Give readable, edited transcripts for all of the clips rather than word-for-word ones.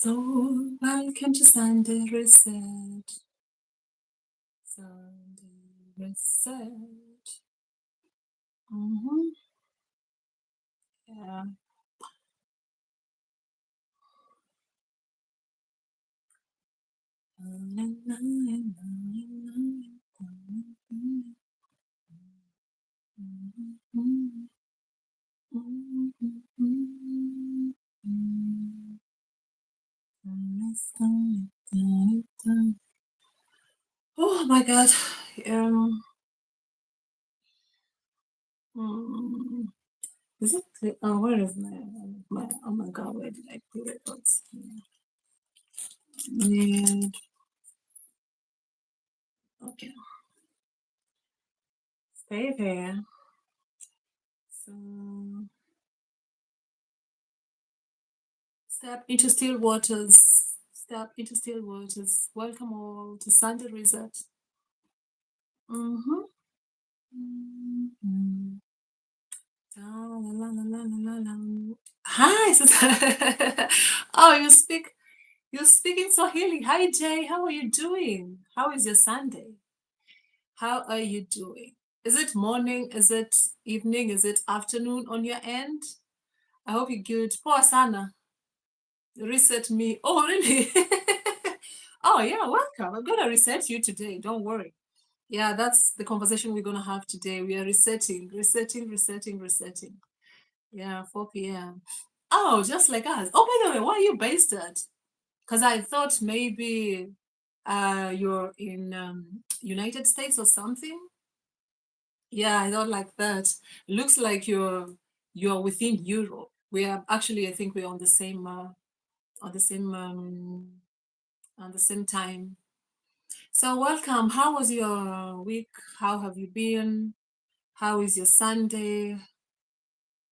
So, welcome to Sunday Reset. Sunday Reset. Mm-hmm. Yeah. Oh my God. Um, mm, is it? Oh, where is my? Oh my God, where did I put it? Yeah. Okay, stay there. So step into still waters. Step into still waters. Welcome all to Sunday Reset. Mm-hmm. Mm-hmm. La, la, la, la, la, la, la. Hi, oh, you're speaking Swahili. Hi, Jay. How are you doing? How is your Sunday? How are you doing? Is it morning? Is it evening? Is it afternoon on your end? I hope you're good. Poor sana. Reset me. Oh, really? Oh, yeah, welcome. I'm gonna reset you today. Don't worry. Yeah, that's the conversation we're gonna have today. We are resetting, resetting, resetting, resetting. Yeah, 4 p.m. Oh, just like us. Oh, by the way, where are you based at? Because I thought maybe you're in United States or something. Yeah, I thought like that. Looks like you're within Europe. We are actually, I think we're on the same on the same time. So welcome. How was your week? How have you been? How is your Sunday?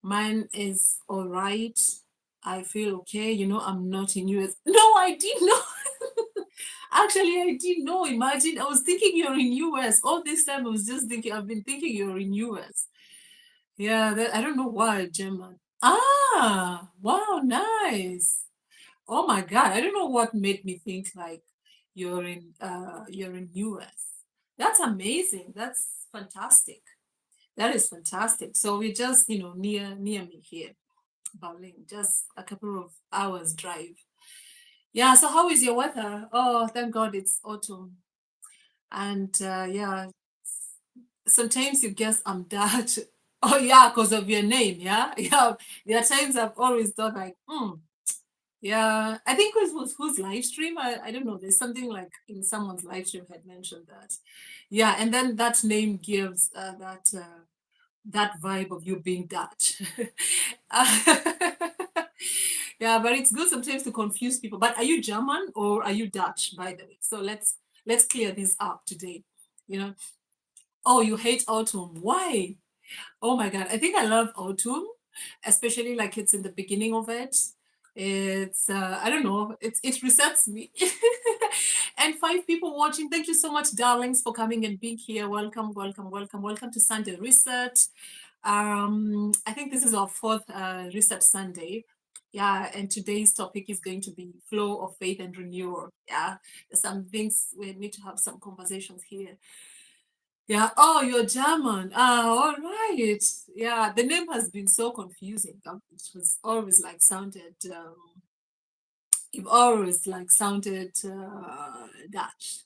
Mine is all right. I feel okay. I'm not in US. No, I didn't know. Actually, I didn't know. Imagine, I was thinking you're in US. All this time I was just thinking, I've been thinking you're in US. Yeah, I don't know why, German. Ah, wow, nice. Oh my God, I don't know what made me think like you're in US. That's amazing. That's fantastic. That is fantastic. So we're just, near me here, Berlin, just a couple of hours drive. Yeah, so how is your weather? Oh, thank God it's autumn. And yeah, sometimes you guess I'm Dutch. Oh yeah, because of your name, yeah? Yeah. There are times I've always thought like, yeah, I think it was whose live stream? I don't know. There's something like in someone's live stream had mentioned that. Yeah, and then that name gives that vibe of you being Dutch. Uh, yeah, but it's good sometimes to confuse people. But are you German or are you Dutch, by the way? So let's clear this up today. You know, oh, you hate autumn. Why? Oh my God. I think I love autumn, especially like it's in the beginning of it. It's I don't know, it resets me. And 5 people watching. Thank you so much, darlings, for coming and being here. Welcome, welcome, welcome, welcome to Sunday Reset. I think this is our fourth Reset Sunday. Yeah, and today's topic is going to be flow of faith and renewal. Yeah, there's some things we need to have some conversations here. Yeah. Oh, you're German. Ah, all right. Yeah, the name has been so confusing. It was always like sounded. You've always like sounded Dutch.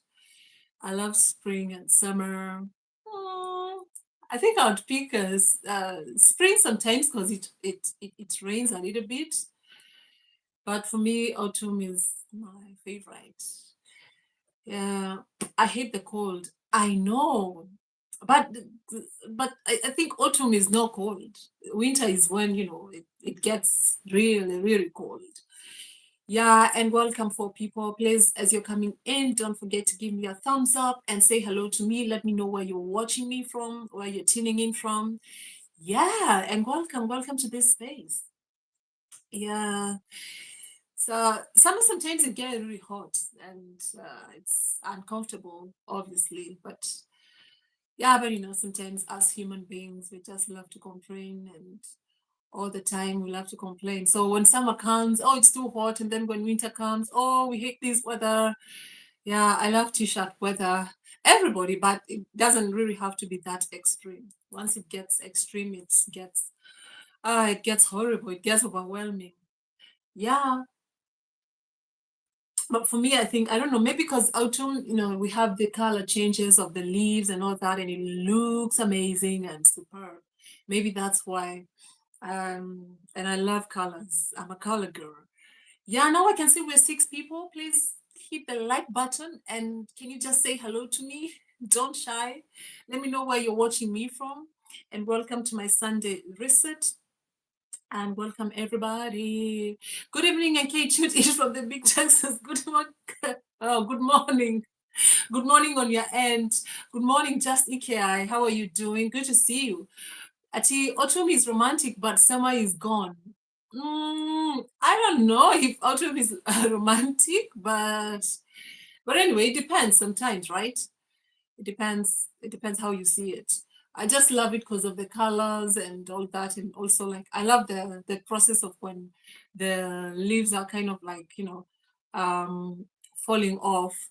I love spring and summer. Mm, I think I'd pick spring sometimes because it rains a little bit. But for me, autumn is my favorite. Yeah, I hate the cold. I know, but I think autumn is not cold. Winter is when it gets really really cold. Yeah, and welcome for people. Please, as you're coming in, don't forget to give me a thumbs up and say hello to me. Let me know where you're watching me from, where you're tuning in from. Yeah, and welcome to this space. Yeah. So summer sometimes it gets really hot and it's uncomfortable, obviously. But yeah, but sometimes as human beings, we just love to complain and All the time we love to complain. So when summer comes, oh, it's too hot. And then when winter comes, oh, we hate this weather. Yeah, I love t-shirt weather. Everybody, but it doesn't really have to be that extreme. Once it gets extreme, it gets horrible. It gets overwhelming. Yeah, but for me, I think I don't know. Maybe because autumn, we have the color changes of the leaves and all that, and it looks amazing and superb. Maybe that's why. And I love colors. I'm a color girl. Yeah, now I can see we're 6 people. Please hit the like button and can you just say hello to me? Don't shy. Let me know where you're watching me from. And welcome to my Sunday reset. And welcome everybody. Good evening, and Kate Shoot is from the Big Texas. Good morning. Oh, good morning. Good morning on your end. Good morning, Just EKI. How are you doing? Good to see you. Ati, autumn is romantic, but summer is gone. I don't know if autumn is romantic, but anyway, it depends sometimes, right? It depends how you see it. I just love it because of the colors and all that, and also like I love the process of when the leaves are kind of like falling off.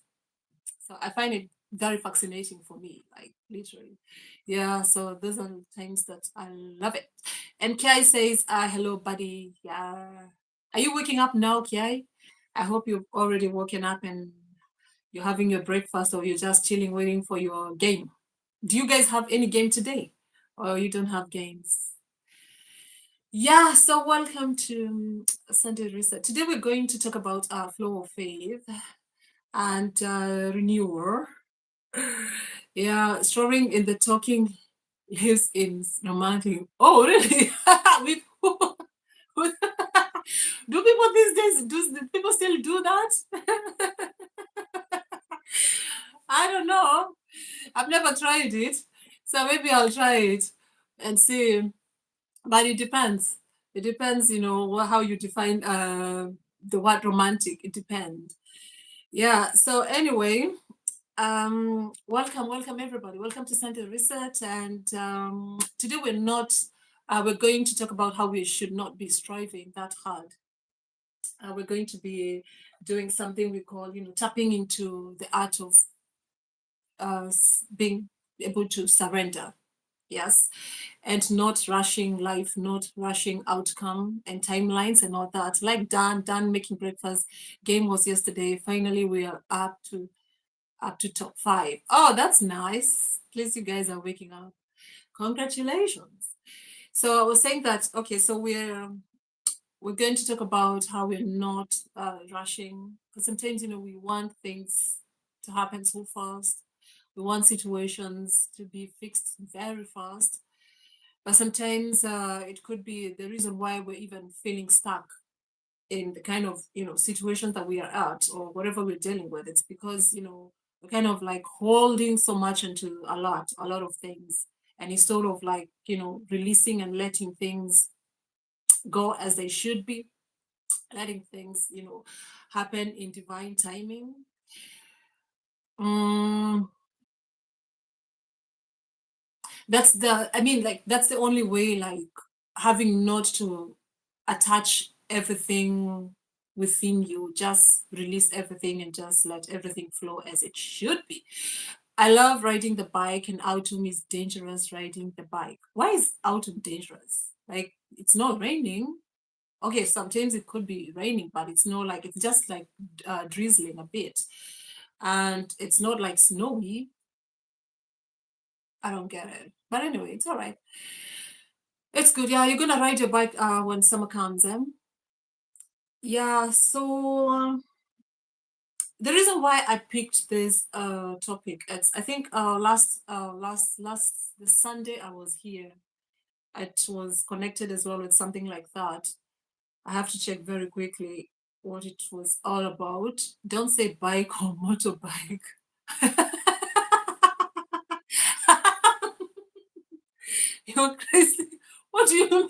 So I find it very fascinating for me, like literally. Yeah, so those are the times that I love it. And Kiai says, hello, buddy. Yeah. Are you waking up now, Kiai? I hope you've already woken up and you're having your breakfast or you're just chilling, waiting for your game. Do you guys have any game today? Or you don't have games? Yeah, so welcome to Sunday Reset. Today we're going to talk about flow of faith and renewal. Yeah, storing in the talking lives in romantic. Oh, really? With who? Do people these days do people still do that? I don't know. I've never tried it, so maybe I'll try it and see. But it depends. It depends, how you define the word romantic. It depends. Yeah. So anyway, welcome everybody. Welcome to Sunday Research. And today we're going to talk about how we should not be striving that hard. We're going to be doing something we call, tapping into the art of being able to surrender. Yes. And not rushing life, not rushing outcome and timelines and all that. Like Dan making breakfast. Game was yesterday. Finally, we are up to top 5. Oh, that's nice. At least you guys are waking up. Congratulations. So I was saying that, okay, so we're going to talk about how we're not rushing, because sometimes, we want things to happen so fast. We want situations to be fixed very fast. But sometimes it could be the reason why we're even feeling stuck in the kind of situations that we are at or whatever we're dealing with. It's because we're kind of like holding so much into a lot of things, and it's sort of like releasing and letting things go as they should be, letting things happen in divine timing. Mm, that's the only way, like having not to attach everything within you, just release everything and just let everything flow as it should be. I love riding the bike, and autumn is dangerous riding the bike. Why is autumn dangerous? Like, it's not raining. Okay, sometimes it could be raining, but it's not like, it's just like drizzling a bit, and it's not like snowy. I don't get it, but anyway, it's all right. It's good. Yeah, you're gonna ride your bike when summer comes, eh? Yeah, so the reason why I picked this topic, it's I think last the Sunday I was here, it was connected as well with something like that. I have to check very quickly what it was all about. Don't say bike or motorbike. You're crazy. What do you mean?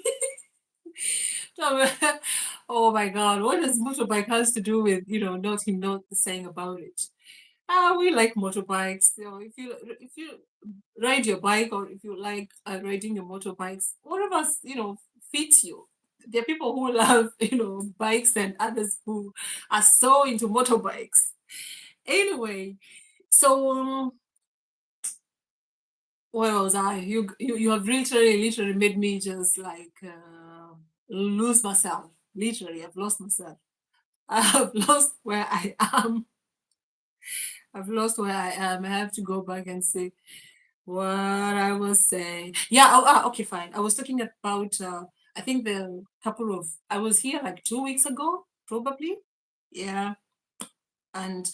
Oh my God, what does motorbike has to do with, not him not saying about it? We like motorbikes. If you ride your bike, or if you like riding your motorbikes, whatever fits you. there are people who love, bikes and others who are so into motorbikes. Anyway, so where was I? You have literally made me just like lose myself. Literally, I've lost myself. I have lost where I am. I've lost where I am. I have to go back and see what I was saying. Yeah. Okay, fine. I was talking about. I think the couple of. I was here like 2 weeks ago, probably. Yeah. And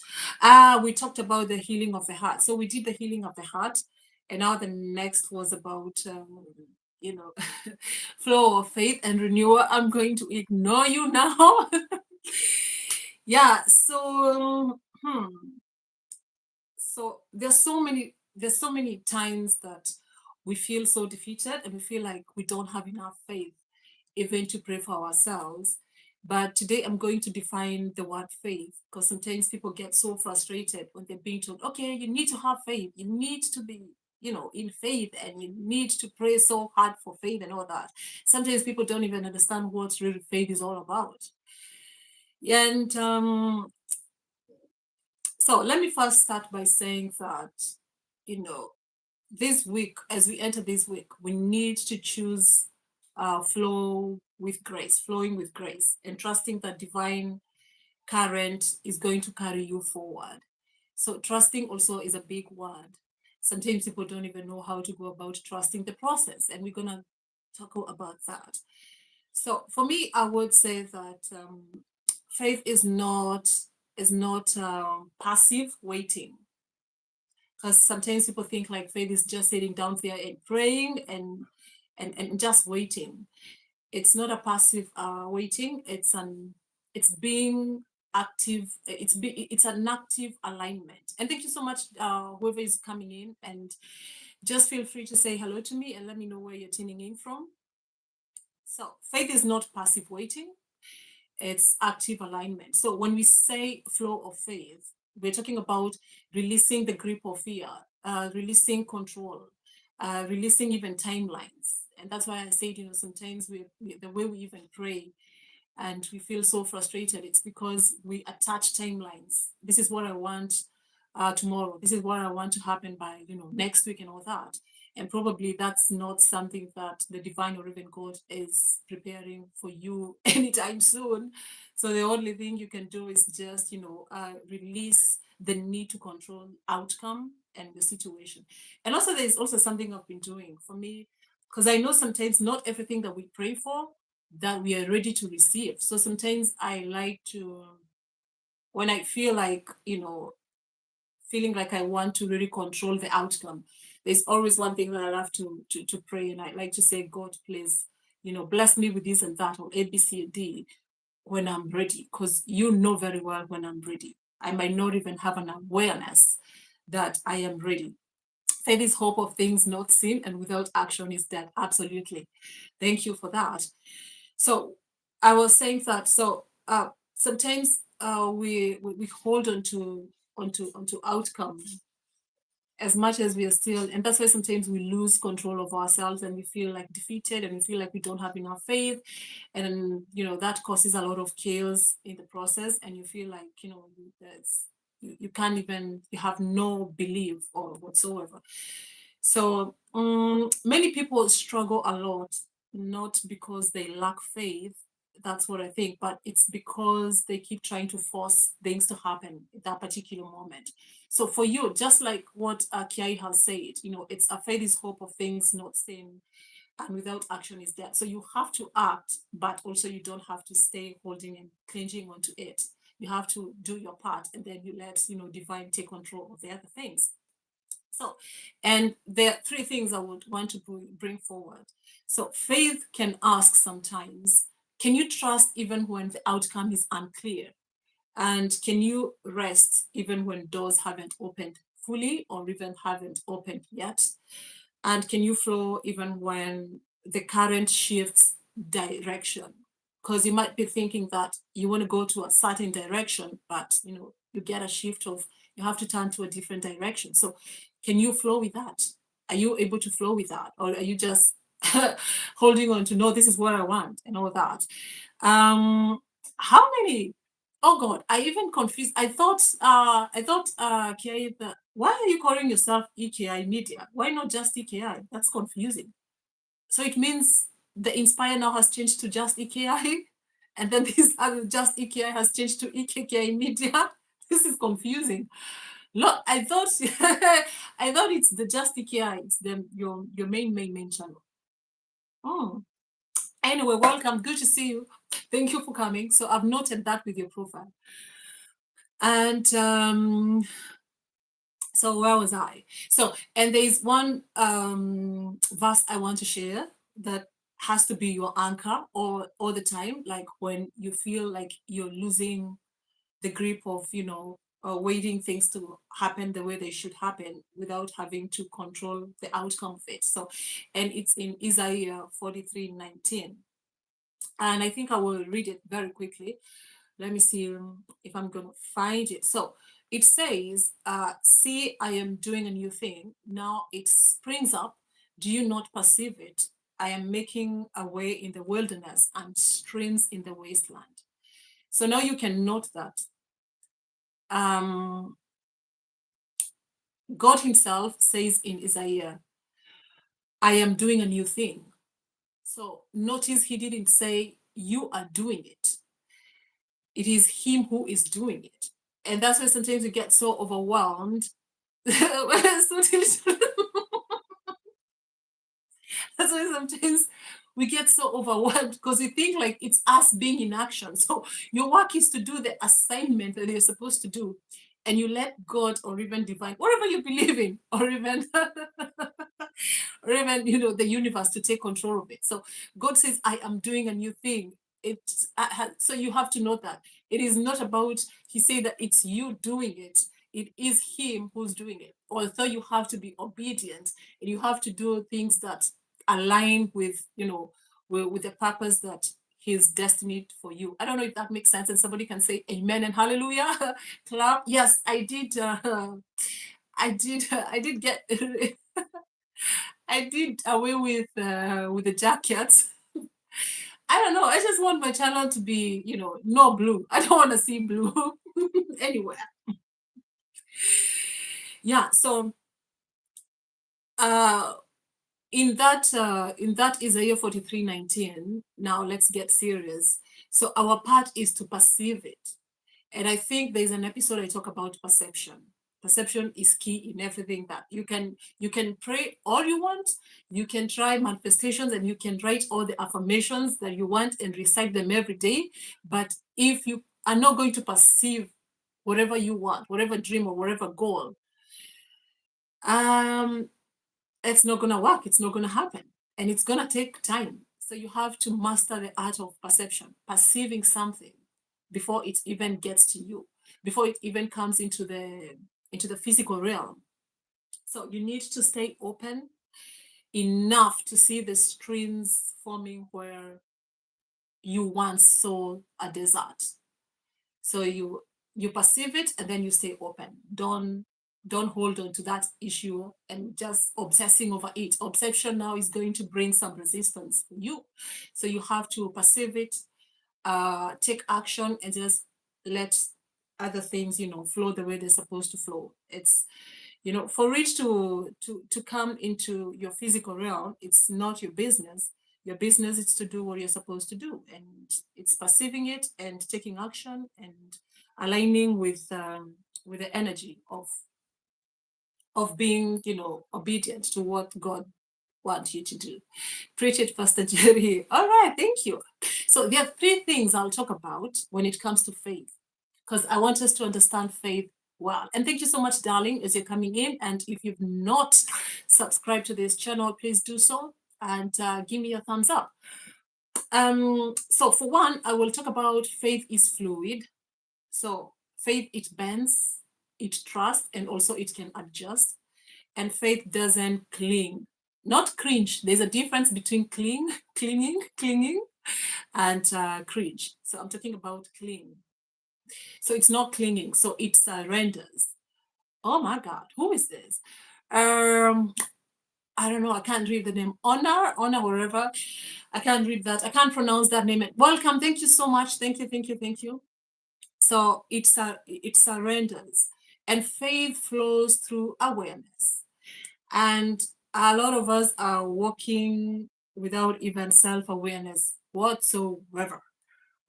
we talked about the healing of the heart. So we did the healing of the heart, and now the next was about you know flow of faith and renewal. I'm going to ignore you now. Yeah. So there's so many times that we feel so defeated and we feel like we don't have enough faith even to pray for ourselves. But today I'm going to define the word faith, because sometimes people get so frustrated when they're being told, okay, you need to have faith, you need to be, in faith, and you need to pray so hard for faith and all that. Sometimes people don't even understand what really faith is all about. And so let me first start by saying that, you know, this week, as we enter this week, we need to choose flowing with grace, and trusting that divine current is going to carry you forward. So trusting also is a big word. Sometimes people don't even know how to go about trusting the process, and we're gonna talk about that. So for me, I would say that faith is not passive waiting, because sometimes people think like faith is just sitting down there and praying and just waiting. It's not a passive waiting. It's being active. It's an active alignment. And thank you so much, whoever is coming in, and just feel free to say hello to me and let me know where you're tuning in from. So faith is not passive waiting, it's active alignment. So when we say flow of faith, we're talking about releasing the grip of fear, releasing control, releasing even timelines. And that's why I said, sometimes the way we even pray and we feel so frustrated, it's because we attach timelines. This is what I want tomorrow. This is what I want to happen by, next week and all that. And probably that's not something that the divine or even God is preparing for you anytime soon. So the only thing you can do is just, release the need to control outcome and the situation. And also, there's also something I've been doing for me, because I know sometimes not everything that we pray for that we are ready to receive. So sometimes I like to, when I feel like, feeling like I want to really control the outcome, there's always one thing that I love to pray. And I like to say, God, please, bless me with this and that, or A, B, C, D, when I'm ready. Because you know very well when I'm ready. I might not even have an awareness that I am ready. Faith is hope of things not seen, and without action is dead. Absolutely. Thank you for that. So I was saying that. So sometimes we hold onto outcome as much as we are still, and that's why sometimes we lose control of ourselves and we feel like defeated and we feel like we don't have enough faith, and that causes a lot of chaos in the process, and you feel like that's you can't even, you have no belief or whatsoever. So many people struggle a lot, not because they lack faith, that's what I think, but it's because they keep trying to force things to happen at that particular moment. So for you, just like what Kiai has said, it's a faith is hope of things not seen, and without action is death. So you have to act, but also you don't have to stay holding and clinging onto it. You have to do your part, and then you let divine take control of the other things. So, and there are three things I would want to bring forward. So, faith can ask sometimes, can you trust even when the outcome is unclear? And can you rest even when doors haven't opened fully or even haven't opened yet? And can you flow even when the current shifts direction? Because you might be thinking that you want to go to a certain direction, but you get a shift of, you have to turn to a different direction. So can you flow with that? Are you able to flow with that? Or are you just holding on to no, this is what I want and all that. How many? Oh God, I even confused. Ki, why are you calling yourself EKI Media? Why not just EKI? That's confusing. So it means the Inspire now has changed to just EKI, and then this other just EKI has changed to EKKI Media. This is confusing. Look, I thought I thought it's the just EKI. It's your main channel. Oh. Anyway, welcome. Good to see you. Thank you for coming. So I've noted that with your profile. And so where was I? So, and there's one verse I want to share that has to be your anchor all the time, like when you feel like you're losing the grip of, waiting things to happen the way they should happen without having to control the outcome of it. So, and it's in Isaiah 43:19. And I think I will read it very quickly. Let me see if I'm going to find it. So it says, see, I am doing a new thing. Now it springs up. Do you not perceive it? I am making a way in the wilderness and streams in the wasteland. So now you can note that God himself says in Isaiah, I am doing a new thing. So notice he didn't say you are doing it. It is him who is doing it. And that's why sometimes we get so overwhelmed. That's why sometimes we get so overwhelmed because we think like it's us being in action. So your work is to do the assignment that you're supposed to do, and you let God or even divine, whatever you believe in, or even or even the universe to take control of it. So God says, I am doing a new thing. It's so you have to know that it is not about, he said that it's you doing it. It is him who's doing it. Although you have to be obedient and you have to do things that align with with the purpose that he's destined for you. I don't know if that makes sense, and somebody can say amen and hallelujah. Clap. Yes, I did. I did get I did away with the jackets. I don't know. I just want my channel to be, no blue. I don't want to see blue anywhere. Yeah. So, uh, in that Isaiah 43:19. Now let's get serious. So our part is to perceive it, and I think there's an episode I talk about perception. Perception is key in everything that you can pray all you want, you can try manifestations, and you can write all the affirmations that you want and recite them every day. But if you are not going to perceive whatever you want, whatever dream or whatever goal, um, it's not gonna work. It's not gonna happen, and it's gonna take time. So you have to master the art of perception, perceiving something before it even gets to you, before it even comes into the physical realm. So you need to stay open enough to see the streams forming where you once saw a desert. So you perceive it and then you stay open. Don't hold on to that issue and just obsessing over it. Obsession now is going to bring some resistance for you. So you have to perceive it, take action, and just let other things, flow the way they're supposed to flow. It's, for it to come into your physical realm, it's not your business. Your business is to do what you're supposed to do, and it's perceiving it and taking action and aligning with the energy of being, obedient to what God wants you to do. Preach it, Pastor Jerry. All right, thank you. So there are three things I'll talk about when it comes to faith, because I want us to understand faith well. And thank you so much, darling, as you're coming in. And if you've not subscribed to this channel, please do so and give me a thumbs up. So for one, I will talk about faith is fluid. So faith, it bends, it trusts, and also it can adjust. And faith doesn't cling, not cringe. There's a difference between clinging, and cringe. So I'm talking about cling. So it's not clinging. So it surrenders. Oh my God, who is this? Um, I don't know, I can't read the name. Honor, wherever. I can't read that. I can't pronounce that name. Welcome. Thank you so much. Thank you, thank you, thank you. So it surrenders, and faith flows through awareness. And a lot of us are walking without even self-awareness whatsoever.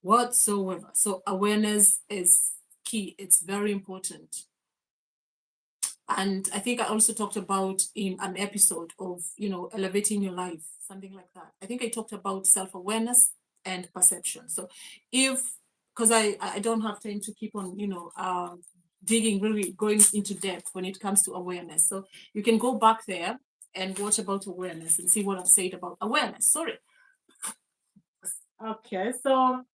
Whatsoever. So awareness is key. It's very important. And I think I also talked about in an episode of, elevating your life, something like that. I think I talked about self-awareness and perception. So if, because I don't have time to keep on, digging, really going into depth when it comes to awareness. So you can go back there and watch about awareness and see what I've said about awareness. Sorry. Okay, so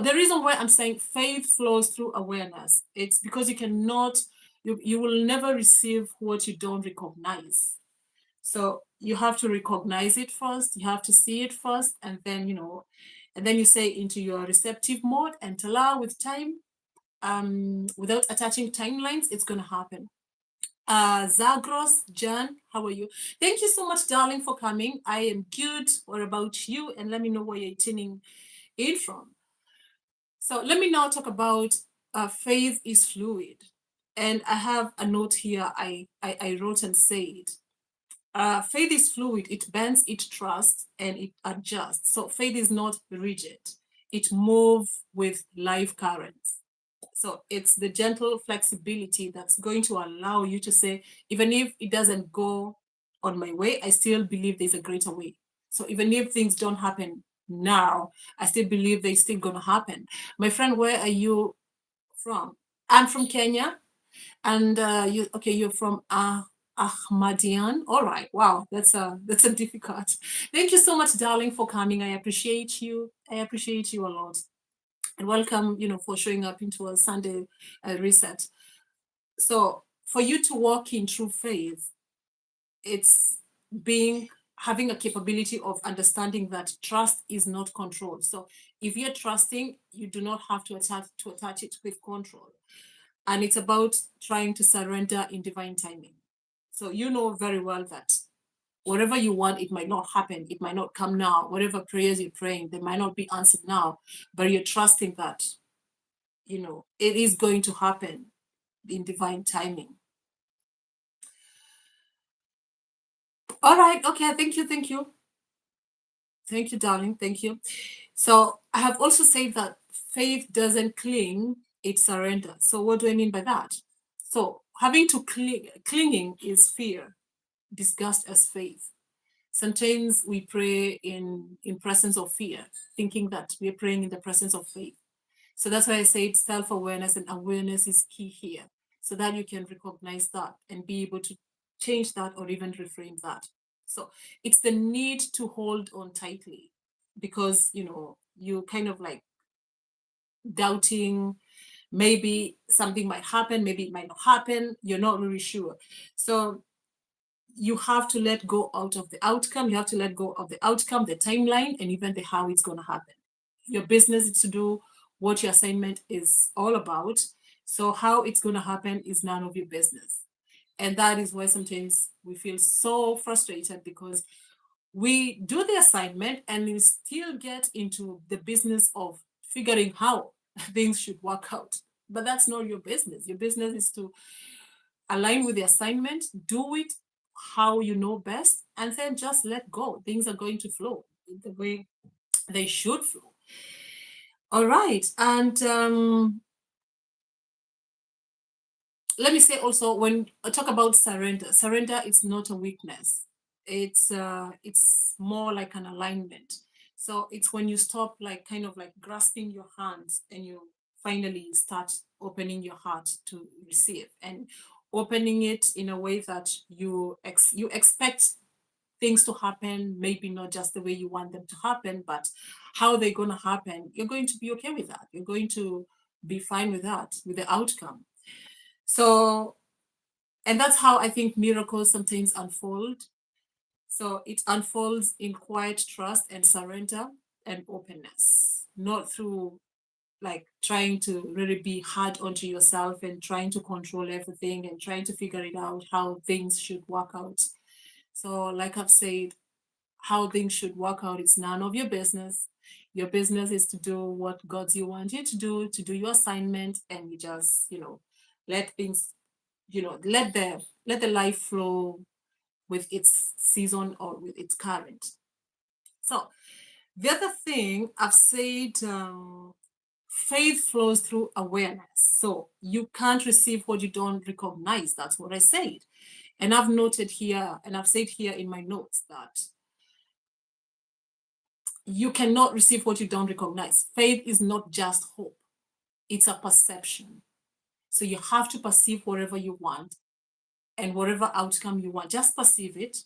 the reason why I'm saying faith flows through awareness, it's because you will never receive what you don't recognize. So you have to recognize it first, you have to see it first, and then, and then you say into your receptive mode and allow with time, without attaching timelines, it's going to happen. Zagros, Jan, how are you? Thank you so much, darling, for coming. I am good. What about you? And let me know where you're tuning in from. So let me now talk about faith is fluid. And I have a note here I wrote and said, faith is fluid, it bends, it trusts, and it adjusts. So faith is not rigid, it moves with life currents. So it's the gentle flexibility that's going to allow you to say, even if it doesn't go on my way, I still believe there's a greater way. So even if things don't happen now, I still believe they're still going to happen. My friend, where are you from? I'm from Kenya. And you're from Ahmadian. All right. Wow, that's a difficult. Thank you so much, darling, for coming. I appreciate you. I appreciate you a lot. And welcome, for showing up into a Sunday reset. So for you to walk in true faith, it's being having a capability of understanding that trust is not control. So if you're trusting, you do not have to attach it with control. And it's about trying to surrender in divine timing. So you know very well that whatever you want, it might not happen, it might not come now. Whatever prayers you're praying, they might not be answered now, but you're trusting that it is going to happen in divine timing. All right. Okay. Thank you, darling. Thank you. So I have also said that faith doesn't cling, it surrenders. So what do I mean by that? So having to clinging is fear disguised as faith. Sometimes we pray in presence of fear, thinking that we're praying in the presence of faith. So that's why I said self-awareness and awareness is key here, so that you can recognize that and be able to change that or even reframe that. So it's the need to hold on tightly, because you kind of like doubting, maybe something might happen, maybe it might not happen, you're not really sure. So you have to let go out of the outcome. You have to let go of the outcome, the timeline, and even the how it's going to happen. Your business is to do what your assignment is all about. So how it's going to happen is none of your business. And that is why sometimes we feel so frustrated, because we do the assignment and we still get into the business of figuring how things should work out. But that's not your business. Your business is to align with the assignment, do it how you know best, and then just let go. Things are going to flow the way they should flow. All right. And let me say also, when I talk about surrender is not a weakness. It's more like an alignment. So it's when you stop like kind of like grasping your hands and you finally start opening your heart to receive, and opening it in a way that you expect things to happen, maybe not just the way you want them to happen, but how they're going to happen. You're going to be okay with that. You're going to be fine with that, with the outcome. So, and that's how I think miracles sometimes unfold. So it unfolds in quiet trust and surrender and openness, not through like trying to really be hard onto yourself and trying to control everything and trying to figure it out how things should work out. So, like I've said, how things should work out is none of your business. Your business is to do what God you want you to do your assignment, and you just, let things, let the life flow with its season or with its current. So the other thing I've said, faith flows through awareness. So you can't receive what you don't recognize. That's what I said. And I've noted here, and I've said here in my notes that you cannot receive what you don't recognize. Faith is not just hope, it's a perception. So you have to perceive whatever you want and whatever outcome you want. Just perceive it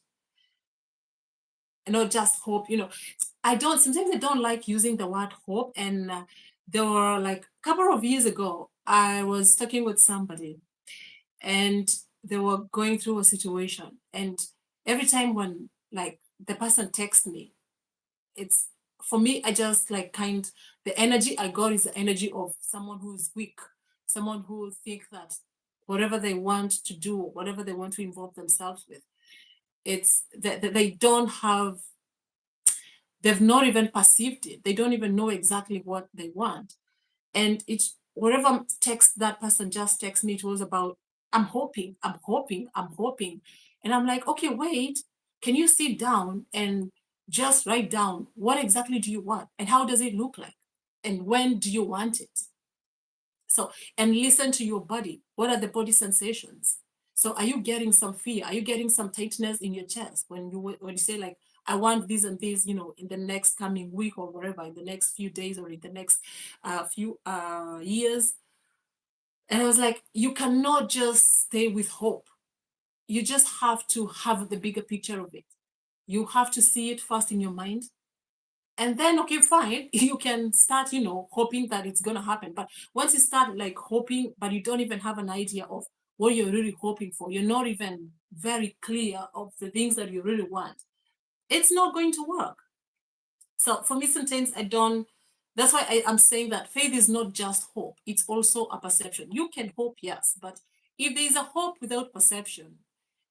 and not just hope. Sometimes I don't like using the word hope. And there were like a couple of years ago, I was talking with somebody and they were going through a situation. And every time when like the person texts me, it's for me, I just like the energy I got is the energy of someone who's weak, someone who think that whatever they want to do, whatever they want to involve themselves with, it's that they don't have, they've not even perceived it. They don't even know exactly what they want. And it's whatever text that person just texted me, it was about, I'm hoping, I'm hoping, I'm hoping. And I'm like, okay, wait, can you sit down and just write down what exactly do you want and how does it look like? And when do you want it? So, and listen to your body. What are the body sensations? So, are you getting some fear? Are you getting some tightness in your chest when you say like, I want this and this, in the next coming week or whatever, in the next few days or in the next few years? And I was like, you cannot just stay with hope. You just have to have the bigger picture of it. You have to see it first in your mind, and then okay, fine, you can start hoping that it's going to happen. But once you start like hoping but you don't even have an idea of what you're really hoping for, you're not even very clear of the things that you really want, it's not going to work. So for me, sometimes I don't, that's why I'm saying that faith is not just hope, it's also a perception. You can hope, yes, but if there's a hope without perception,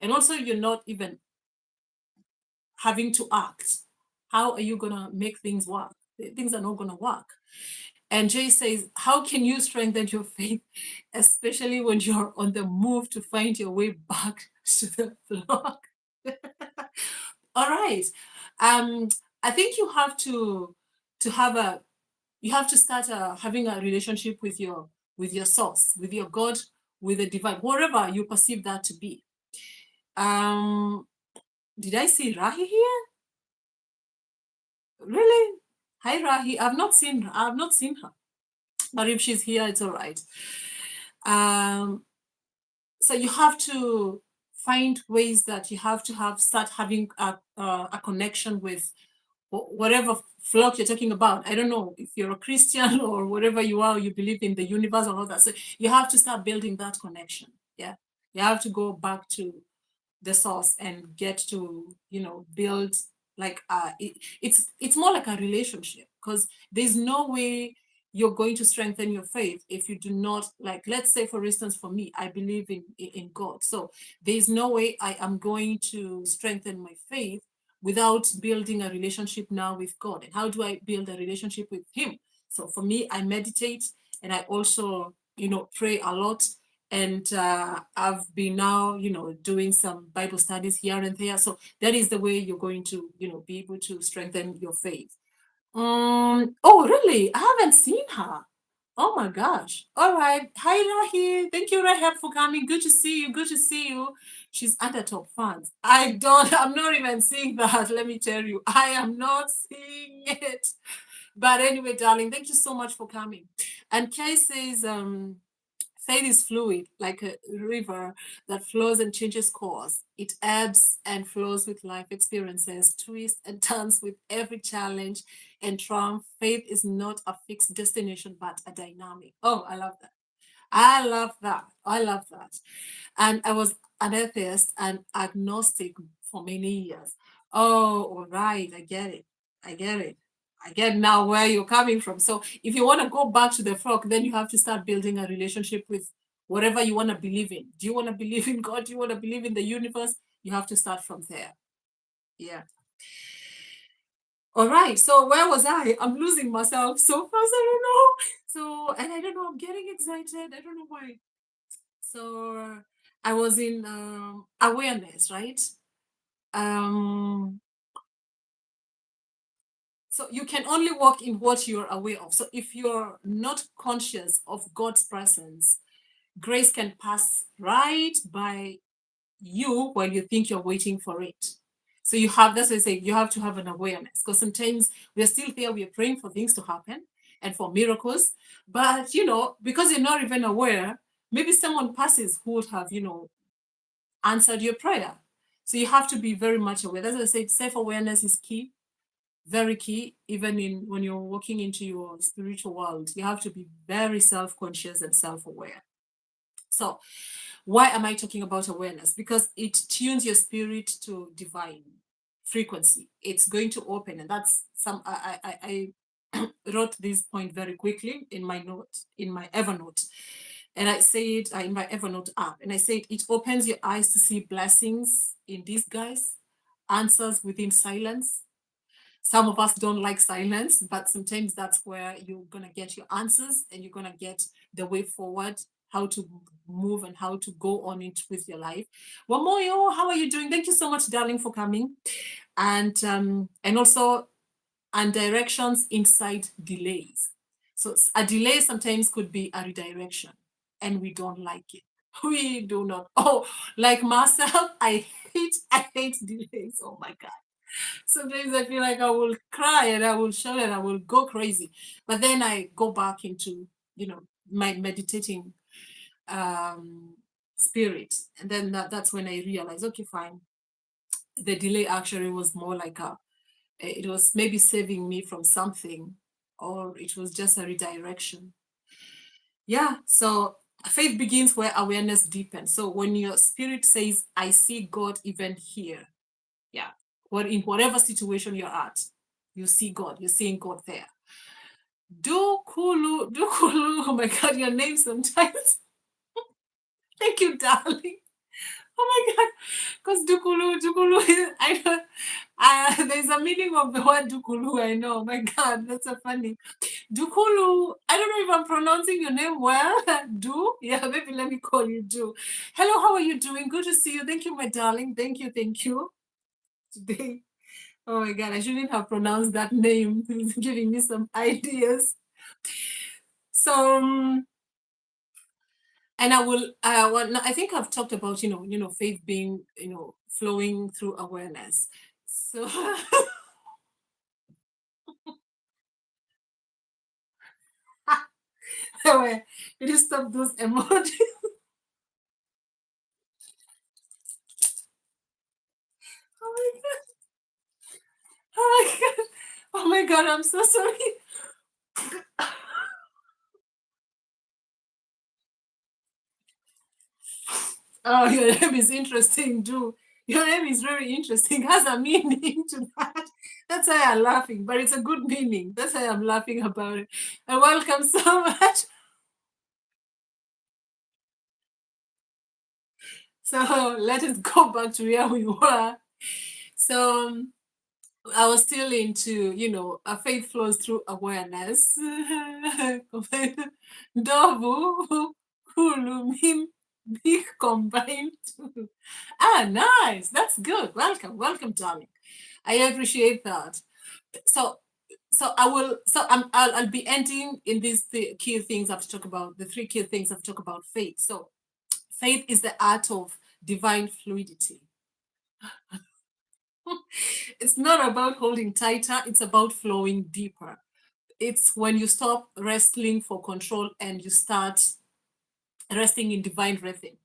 and also you're not even having to act, how are you going to make things work? Things are not going to work. And Jay says, how can you strengthen your faith, especially when you're on the move to find your way back to the flock? All right. Um, I think to have a you have to start having a relationship with your source, with your God, with the divine, whatever you perceive that to be. Um, did I see Rahi here? Really? Hi Rahi. I've not seen her. But if she's here, it's all right. Um, so you have to find ways that you have to start having a connection with whatever flock you're talking about. I don't know if you're a Christian or whatever you are, you believe in the universe or all that. So you have to start building that connection. Yeah. You have to go back to the source and get to build like it's more like a relationship, because there's no way you're going to strengthen your faith if you do not, like, let's say for instance, for me, I believe in God. So there's no way I am going to strengthen my faith without building a relationship now with God. And how do I build a relationship with him? So for me, I meditate, and I also pray a lot. And I've been now doing some Bible studies here and there. So that is the way you're going to be able to strengthen your faith. Oh really, I haven't seen her. Oh my gosh. All right, hi Rahi, thank you Rahab for coming. Good to see you, good to see you. She's under top fans. I'm not even seeing that. Let me tell you, I am not seeing it. But anyway, darling, thank you so much for coming. And Kay says faith is fluid, like a river that flows and changes course. It ebbs and flows with life experiences, twists and turns with every challenge and triumph. Faith is not a fixed destination, but a dynamic. Oh, I love that. I love that. I love that. And I was an atheist and agnostic for many years. Oh, all right. I get it. I get it. I get now where you're coming from. So if you want to go back to the frog, then you have to start building a relationship with whatever you want to believe in. Do you want to believe in God? Do you want to believe in the universe? You have to start from there. Yeah. All right. So where was I? I'm losing myself so fast. I don't know. So, and I don't know. I'm getting excited. I don't know why. So I was in awareness, right? Um, so you can only walk in what you're aware of. So if you're not conscious of God's presence, grace can pass right by you while you think you're waiting for it. So you have, that's what I say, you have to have an awareness, because sometimes we're still there, we're praying for things to happen and for miracles, but because you're not even aware, maybe someone passes who would have, answered your prayer. So you have to be very much aware. That's what I said, self-awareness is key, very key, even in when you're walking into your spiritual world. You have to be very self-conscious and self-aware. So why am I talking about awareness? Because it tunes your spirit to divine frequency. It's going to open, and that's some. I wrote this point very quickly in my note, in my Evernote, and I say it in my Evernote app, and I said it opens your eyes to see blessings in disguise, answers within silence. Some of us don't like silence, but sometimes that's where you're going to get your answers, and you're going to get the way forward, how to move and how to go on it with your life. Wamoyo, how are you doing? Thank you so much, darling, for coming. And also, and directions inside delays. So a delay sometimes could be a redirection, and we don't like it. We do not. Oh, like myself, I hate delays. Oh my God. Sometimes I feel like I will cry and I will shout and I will go crazy. But then I go back into, my meditating spirit. And then that's when I realize, okay, fine. The delay actually was more like it was maybe saving me from something, or it was just a redirection. Yeah. So faith begins where awareness deepens. So when your spirit says, I see God even here, yeah, or in whatever situation you're at, you see God, you're seeing God there. Dukulu, oh my God, your name sometimes. Thank you, darling. Oh my God, because Dukulu I know, there's a meaning of the word Dukulu, I know. Oh my God, that's so funny. Dukulu, I don't know if I'm pronouncing your name well. Do? Yeah, maybe let me call you Do. Hello, how are you doing? Good to see you. Thank you, my darling. Thank you, thank you. Today. Oh my God, I shouldn't have pronounced that name. It's giving me some ideas. So, and I will, I think I've talked about, faith being, flowing through awareness. So, anyway, you just stop those emojis. Oh my God. Oh my God. Oh my God, I'm so sorry. Oh, your name is interesting, do. Your name is very interesting. Has a meaning to that. That's why I'm laughing, but it's a good meaning. That's why I'm laughing about it. And welcome so much. So let us go back to where we were. So I was still into, a faith flows through awareness. Ndovu, hulu, big combined. Ah, nice. That's good. Welcome, darling. I appreciate that. So, I'll be ending in these key things I've talked about. The three key things I've talked about faith. So, faith is the art of divine fluidity. It's not about holding tighter, it's about flowing deeper. It's when you stop wrestling for control and you start resting in divine rhythm.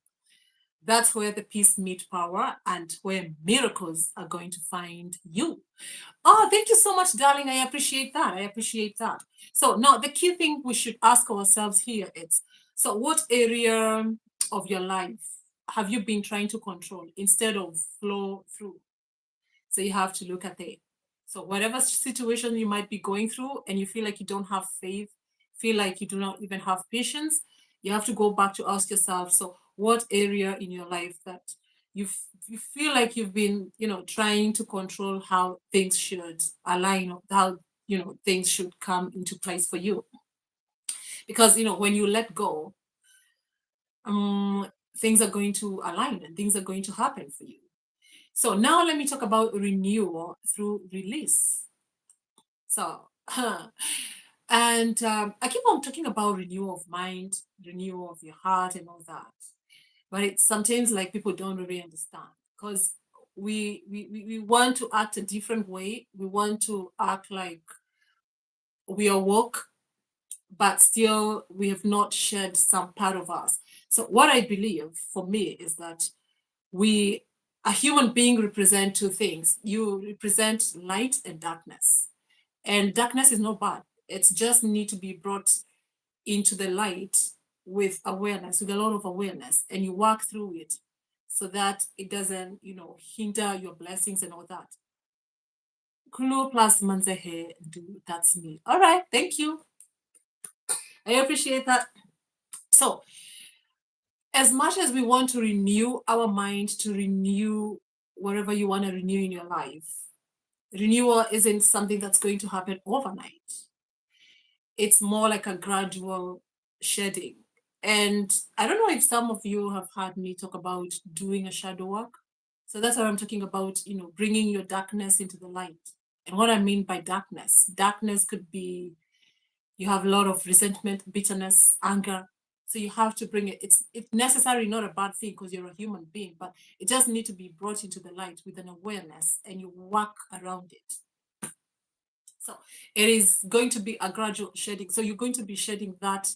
That's where the peace meet power and where miracles are going to find you. Oh, thank you so much, darling. I appreciate that. I appreciate that. So now the key thing we should ask ourselves here is, so what area of your life have you been trying to control instead of flow through? So you have to look at it. So whatever situation you might be going through and you feel like you don't have faith, feel like you do not even have patience, you have to go back to ask yourself, so what area in your life that you feel like you've been, trying to control how things should align, or how, things should come into place for you. Because, when you let go, um, things are going to align and things are going to happen for you. So now let me talk about renewal through release. So, and I keep on talking about renewal of mind, renewal of your heart, and all that. But it's sometimes like people don't really understand because we want to act a different way. We want to act like we are woke, but still we have not shared some part of us. So, what I believe for me is that we, a human being, represent two things. You represent light and darkness. And darkness is not bad. It's just need to be brought into the light with awareness, with a lot of awareness, and you walk through it so that it doesn't, hinder your blessings and all that. Kulu plus Manzehe, do that's me. All right, thank you. I appreciate that. So, as much as we want to renew our mind, to renew whatever you want to renew in your life, renewal isn't something that's going to happen overnight. It's more like a gradual shedding. And I don't know if some of you have heard me talk about doing a shadow work. So that's what I'm talking about, bringing your darkness into the light. And what I mean by darkness could be you have a lot of resentment, bitterness, anger. So you have to bring it. It's necessarily not a bad thing because you're a human being, but it just need to be brought into the light with an awareness and you work around it. So it is going to be a gradual shedding. So you're going to be shedding that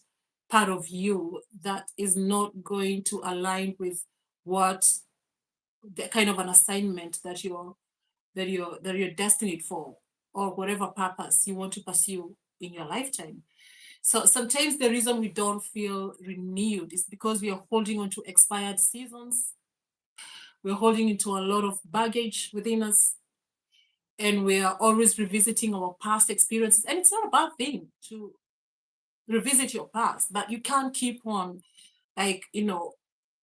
part of you that is not going to align with what the kind of an assignment that you're destined for, or whatever purpose you want to pursue in your lifetime. So sometimes the reason we don't feel renewed is because we are holding on to expired seasons. We're holding into a lot of baggage within us, and we are always revisiting our past experiences. And it's not a bad thing to revisit your past, but you can't keep on, like,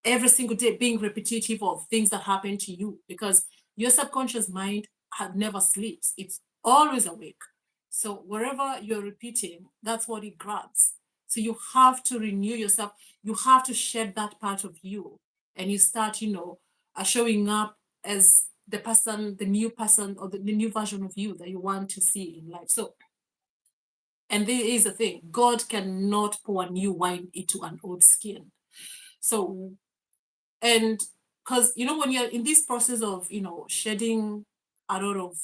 every single day being repetitive of things that happen to you, because your subconscious mind never sleeps. It's always awake. So wherever you're repeating, that's what it grabs. So you have to renew yourself. You have to shed that part of you, and you start, showing up as the person, the new person, or the new version of you that you want to see in life. So, and there is a thing: God cannot pour new wine into an old skin. So, and because, when you're in this process of, shedding a lot of,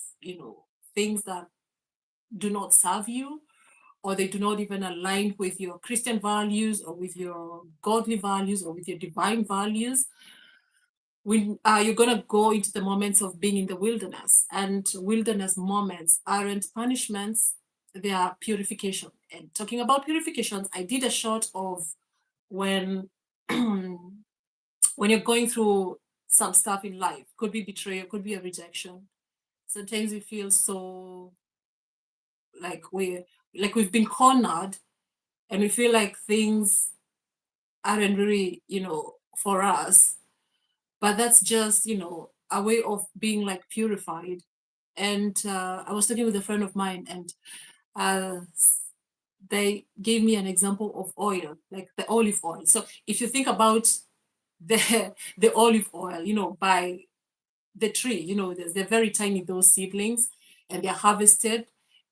things that do not serve you, or they do not even align with your Christian values, or with your godly values, or with your divine values, when you're going to go into the moments of being in the wilderness. And wilderness moments aren't punishments, they are purification. And talking about purifications, I did a shot of when when you're going through some stuff in life. Could be betrayal, could be a rejection. Sometimes we feel so like we've been cornered, and we feel like things aren't really, for us. But that's just, a way of being like purified. And I was talking with a friend of mine, and uh, they gave me an example of oil, like the olive oil. So if you think about the olive oil, by the tree, they're very tiny, those seedlings, and they're harvested,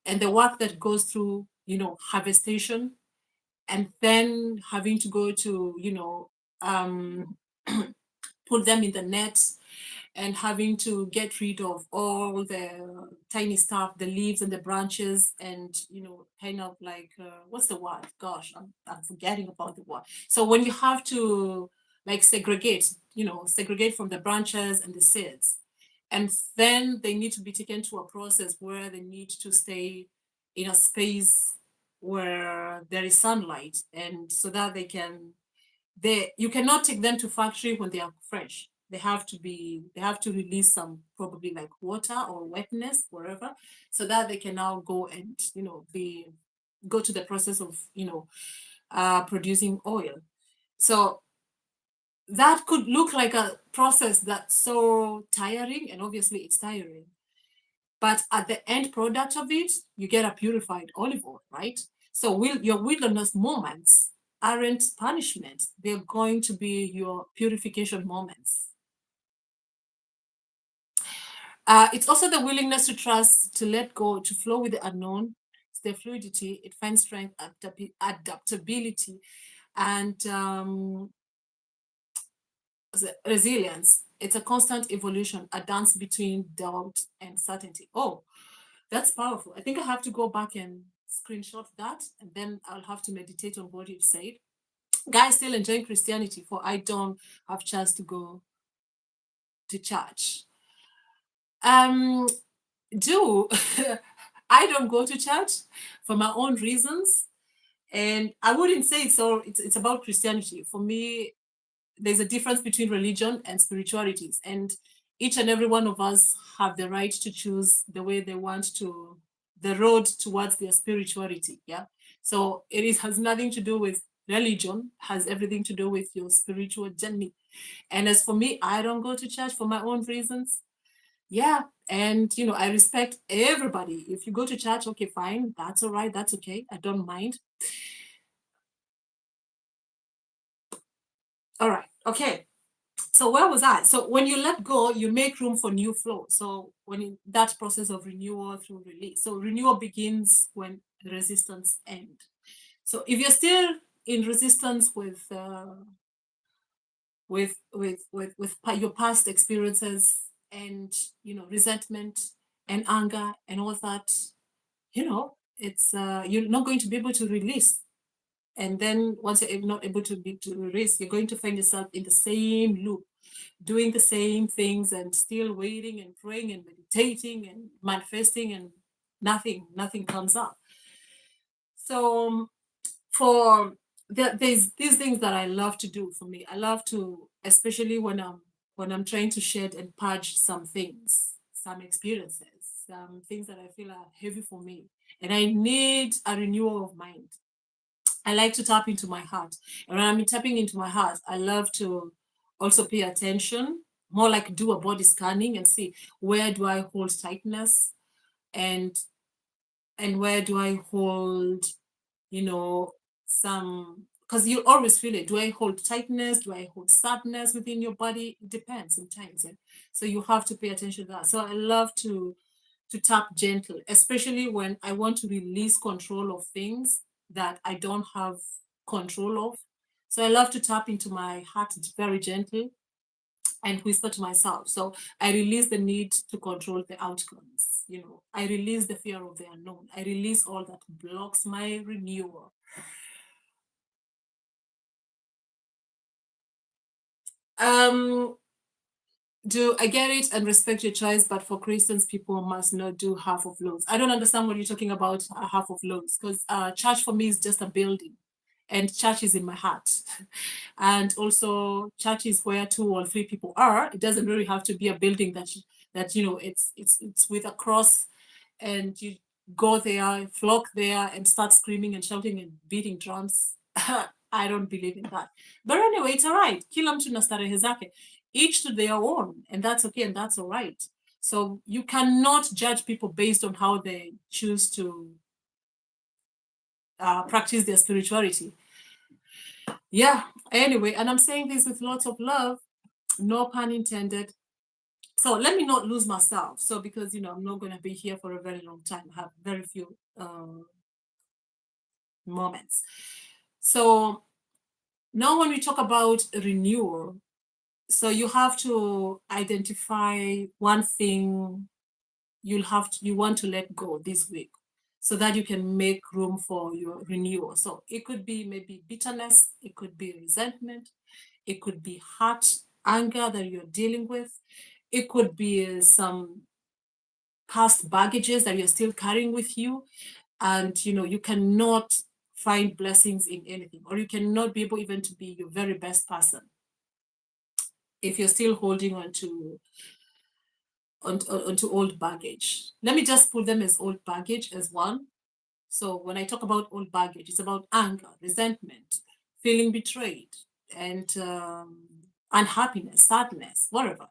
and the work that goes through, harvestation, and then having to go to, um, put them in the net, and having to get rid of all the tiny stuff, the leaves and the branches, and, kind of like, what's the word? Gosh, I'm forgetting about the word. So when you have to like segregate from the branches and the seeds, and then they need to be taken to a process where they need to stay in a space where there is sunlight, and so that you cannot take them to factory when they are fresh. They have to release some, probably like water or wetness, wherever, so that they can now go and, go to the process of, producing oil. So that could look like a process that's so tiring, and obviously it's tiring. But at the end product of it, you get a purified olive oil, right? So your wilderness moments aren't punishment. They're going to be your purification moments. It's also the willingness to trust, to let go, to flow with the unknown. It's the fluidity. It finds strength, adaptability, and resilience. It's a constant evolution, a dance between doubt and certainty. Oh, that's powerful. I think I have to go back and screenshot that, and then I'll have to meditate on what you've said. Guys, still enjoying Christianity, for I don't have chance to go to church. Um, do I don't go to church for my own reasons, and I wouldn't say it's about Christianity. For me, there's a difference between religion and spiritualities, and each and every one of us have the right to choose the way they want to, the road towards their spirituality. Yeah, so has nothing to do with religion, has everything to do with your spiritual journey. And as for me, I don't go to church for my own reasons. Yeah, and I respect everybody. If you go to church, okay, fine, that's all right, that's okay, I don't mind. All right, okay. So where was I? So when you let go, you make room for new flow. So that process of renewal through release. So renewal begins when resistance ends. So if you're still in resistance with your past experiences, and resentment and anger and all that, it's you're not going to be able to release. And then once you're not able to release, you're going to find yourself in the same loop, doing the same things, and still waiting and praying and meditating and manifesting, and nothing comes up. So there's these things that I love to do. For me, I love to, especially when I'm trying to shed and purge some things, some experiences, some things that I feel are heavy for me, and I need a renewal of mind. I like to tap into my heart. And when I'm tapping into my heart, I love to also pay attention, more like do a body scanning and see, where do I hold tightness, and where do I hold, some, because you always feel it. Do I hold tightness? Do I hold sadness within your body? It depends sometimes. Yeah? So you have to pay attention to that. So I love to tap gentle, especially when I want to release control of things that I don't have control of. So I love to tap into my heart very gentle and whisper to myself. So I release the need to control the outcomes. I release the fear of the unknown. I release all that blocks my renewal. Um, do I get it and respect your choice, but for Christians, people must not do half of loads. I don't understand what you're talking about, half of loads, because church for me is just a building, and church is in my heart. And also, church is where 2 or 3 people are. It doesn't really have to be a building it's with a cross, and you go there, flock there, and start screaming and shouting and beating drums. I don't believe in that. But anyway, it's all right. Kila mtu na starehe zake. Each to their own, and that's okay, and that's all right. So you cannot judge people based on how they choose to practice their spirituality. Yeah, anyway, and I'm saying this with lots of love, no pun intended. So let me not lose myself. So because, I'm not going to be here for a very long time, I have very few moments. So now when we talk about renewal, so you have to identify one thing you want to let go this week, so that you can make room for your renewal. So it could be maybe bitterness, it could be resentment, it could be hurt, anger that you're dealing with, it could be some past baggages that you're still carrying with you, and you cannot find blessings in anything, or you cannot be able even to be your very best person. if you're still holding on to onto old baggage. Let me just put them as old baggage as one. So when I talk about old baggage, it's about anger, resentment, feeling betrayed, and unhappiness, sadness, whatever,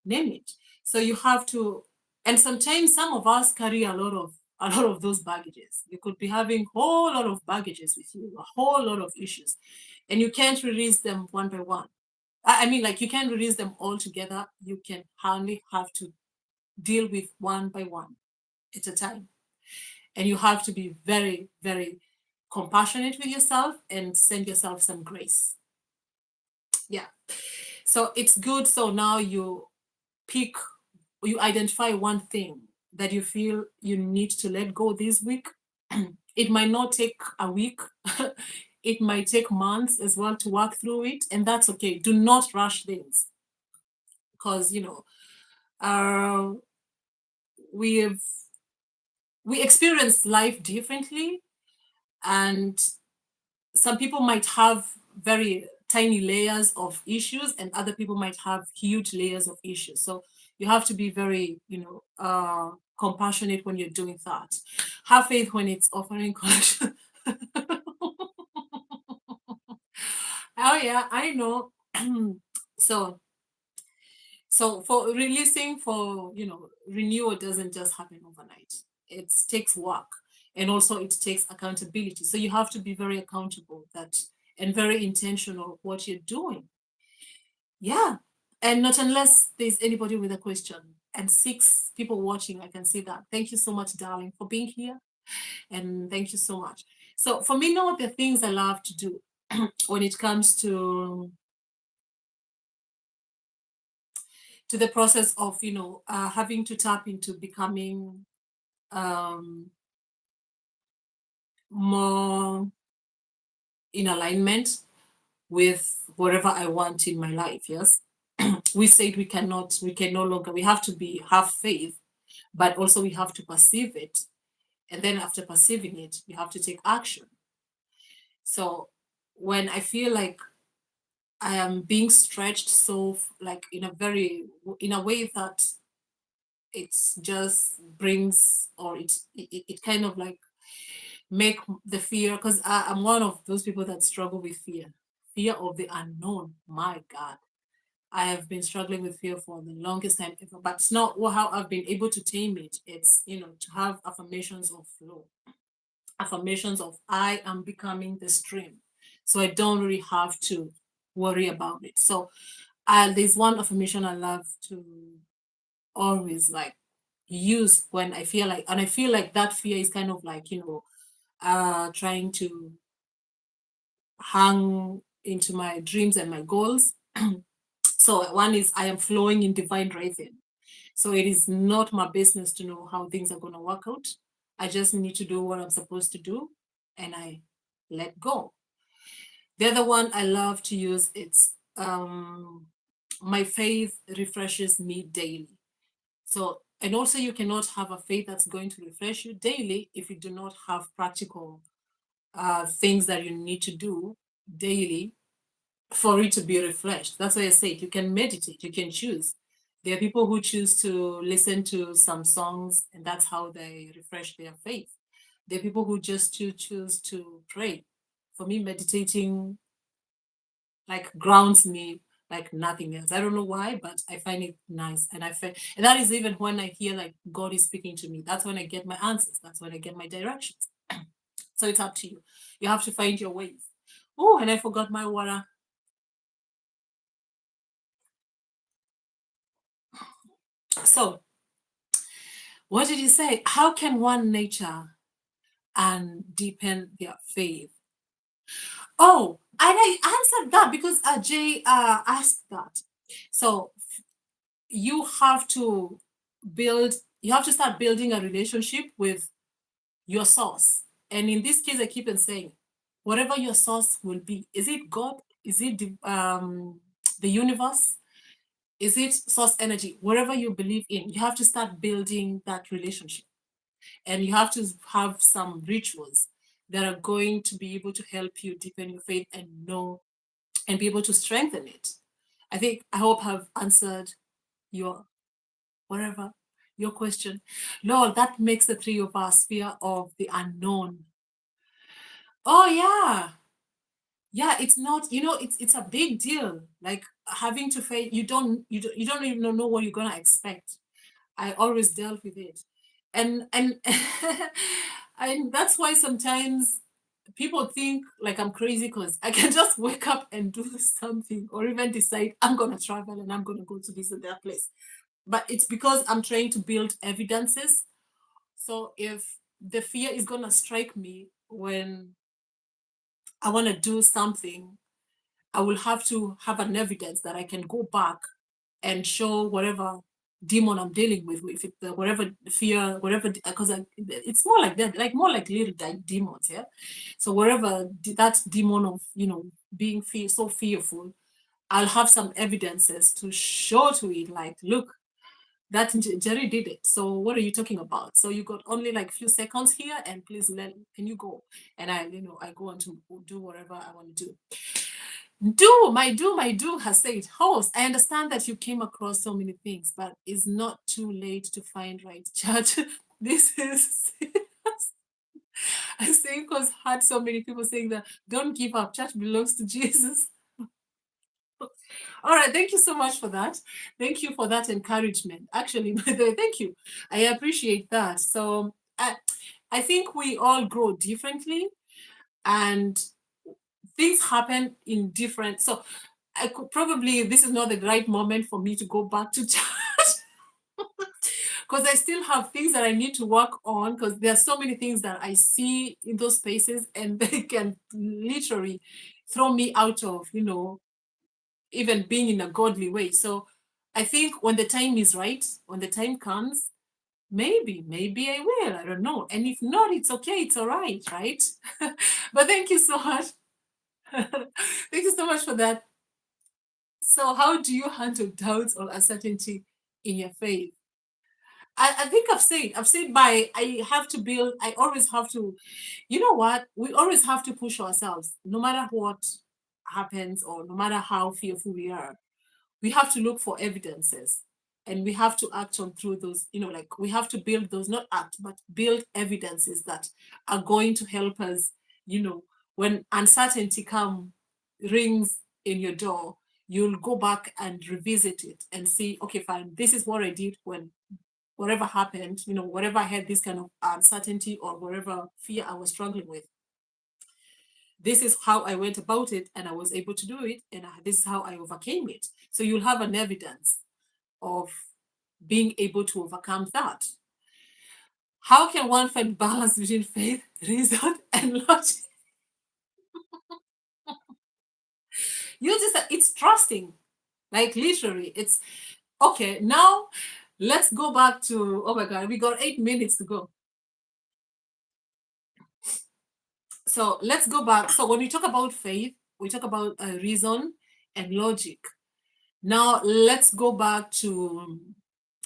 name it. So you have to, and sometimes some of us carry a lot of those baggages. You could be having a whole lot of baggages with you, a whole lot of issues, and you can't release them one by one. I mean, like you can't release them all together. You can only have to deal with one by one at a time. And you have to be very, very compassionate with yourself and send yourself some grace. Yeah. So it's good. So now pick, you identify one thing that you feel you need to let go this week. It might not take a week. It might take months as well to work through it. And that's okay. Do not rush things because, uh, we've we experience life differently, and some people might have very tiny layers of issues and other people might have huge layers of issues. So you have to be very compassionate when you're doing that. Have faith when it's offering collection. Oh yeah, I know. so So for releasing, for renewal doesn't just happen overnight. It takes work, and also it takes accountability. So you have to be very accountable that and very intentional what you're doing. Yeah. And not unless there's anybody with a question. And 6 people watching, I can see that. Thank you so much, darling, for being here. And thank you so much. So for me now, the things I love to do when it comes to the process of having to tap into becoming um, more in alignment with whatever I want in my life. Yes, we said we can no longer, we have to have faith, but also we have to perceive it, and then after perceiving it, we have to take action. So when I feel like I am being stretched, so like in a way that it's just brings, or it kind of like make the fear, because I'm one of those people that struggle with fear of the unknown. My God, I have been struggling with fear for the longest time ever, but it's not how I've been able to tame it. It's to have affirmations of flow, affirmations of I am becoming the stream, so I don't really have to worry about it. So there's one affirmation I love to always like use when I feel like, and I feel like that fear is kind of like trying to hang into my dreams and my goals. So one is I am flowing in divine rhythm. So it is not my business to know how things are going to work out. I just need to do what I'm supposed to do, and I let go. The other one I love to use, it's my faith refreshes me daily. So, and also you cannot have a faith that's going to refresh you daily if you do not have practical things that you need to do daily for it to be refreshed. That's why I said you can meditate, you can choose. There are people who choose to listen to some songs, and that's how they refresh their faith. There are people who just choose to pray. For me, meditating like grounds me like nothing else. I don't know why, but I find it nice. And and that is even when I hear like God is speaking to me. That's when I get my answers. That's when I get my directions. So it's up to you. You have to find your ways. Oh, and I forgot my water. So, what did you say? How can one nature and deepen their faith? Oh, and I answered that because Jay asked that. So you have to you have to start building a relationship with your source. And in this case, I keep on saying, whatever your source will be, is it God? Is it the universe? Is it source energy? Whatever you believe in, you have to start building that relationship. And you have to have some rituals that are going to be able to help you deepen your faith and know and be able to strengthen it. I hope I've answered your whatever your question. Lord, that makes the three of us fear of the unknown. Oh yeah. Yeah, it's not, it's a big deal. Like having to face, you don't even know what you're gonna expect. I always dealt with it. And and that's why sometimes people think like I'm crazy because I can just wake up and do something or even decide I'm gonna travel and I'm gonna go to this and that place. But it's because I'm trying to build evidences. So if the fear is gonna strike me when I wanna do something, I will have to have an evidence that I can go back and show whatever demon I'm dealing with, if it, whatever fear, whatever, because it's more like that, like more like little demons, yeah. So wherever that demon of being so fearful, I'll have some evidences to show to it, like, look, that Jerry did it. So what are you talking about? So you got only like few seconds here, and please can you go? And I go on to do whatever I want to do. Do has said, host, I understand that you came across so many things, but it's not too late to find right church. This is I say because had so many people saying that don't give up, church belongs to Jesus. All right, thank you so much for that. Thank you for that encouragement. Actually, by the way, thank you. I appreciate that. So I think we all grow differently, and things happen in different. So I could probably this is not the right moment for me to go back to church because I still have things that I need to work on because there are so many things that I see in those spaces and they can literally throw me out of, even being in a godly way. So I think when the time is right, when the time comes, maybe I will. I don't know. And if not, it's okay. It's all right, right? But thank you so much. Thank you so much for that. So, how do you handle doubts or uncertainty in your faith? I think I've said I have to build, I always have to, you know what? We always have to push ourselves, no matter what happens or no matter how fearful we are. We have to look for evidences and we have to act on through those, like we have to build those, not act, but build evidences that are going to help us, you know, when uncertainty rings in your door, you'll go back and revisit it and see, okay, fine, this is what I did when whatever happened, whatever I had this kind of uncertainty or whatever fear I was struggling with. This is how I went about it and I was able to do it. And this is how I overcame it. So you'll have an evidence of being able to overcome that. How can one find balance between faith, reason, and logic? It's trusting. Like literally, it's okay. Now let's go back to, oh my God, we got 8 minutes to go. So let's go back. So when we talk about faith, we talk about reason and logic. Now let's go back to.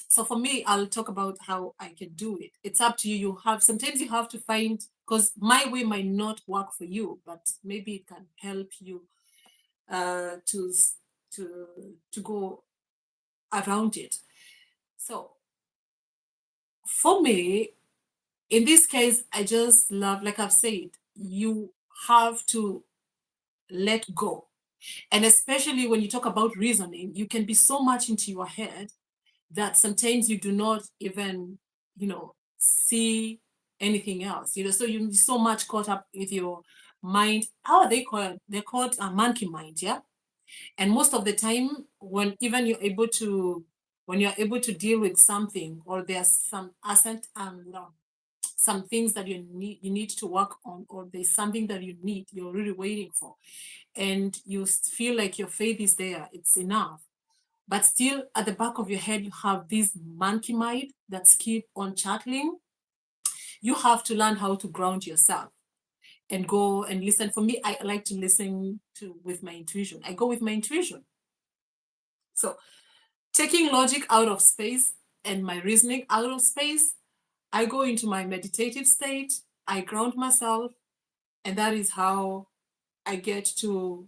So for me, I'll talk about how I can do it. It's up to you. Sometimes you have to find, because my way might not work for you, but maybe it can help you uh, to to to go around it. So for me, in this case, I just love, like I've said, you have to let go. And especially when you talk about reasoning, you can be so much into your head that sometimes you do not even, see anything else. So you're so much caught up with your mind. How are they called? They're called a monkey mind, yeah? And most of the time, when you're able to deal with something, or there's some asset some things that you need to work on, or there's something that you're really waiting for, and you feel like your faith is there, it's enough, but still at the back of your head you have this monkey mind that's keep on chattering. You have to learn how to ground yourself and go and listen. For me, I like to listen to with my intuition. I go with my intuition. So taking logic out of space and my reasoning out of space, I go into my meditative state, I ground myself, and that is how I get to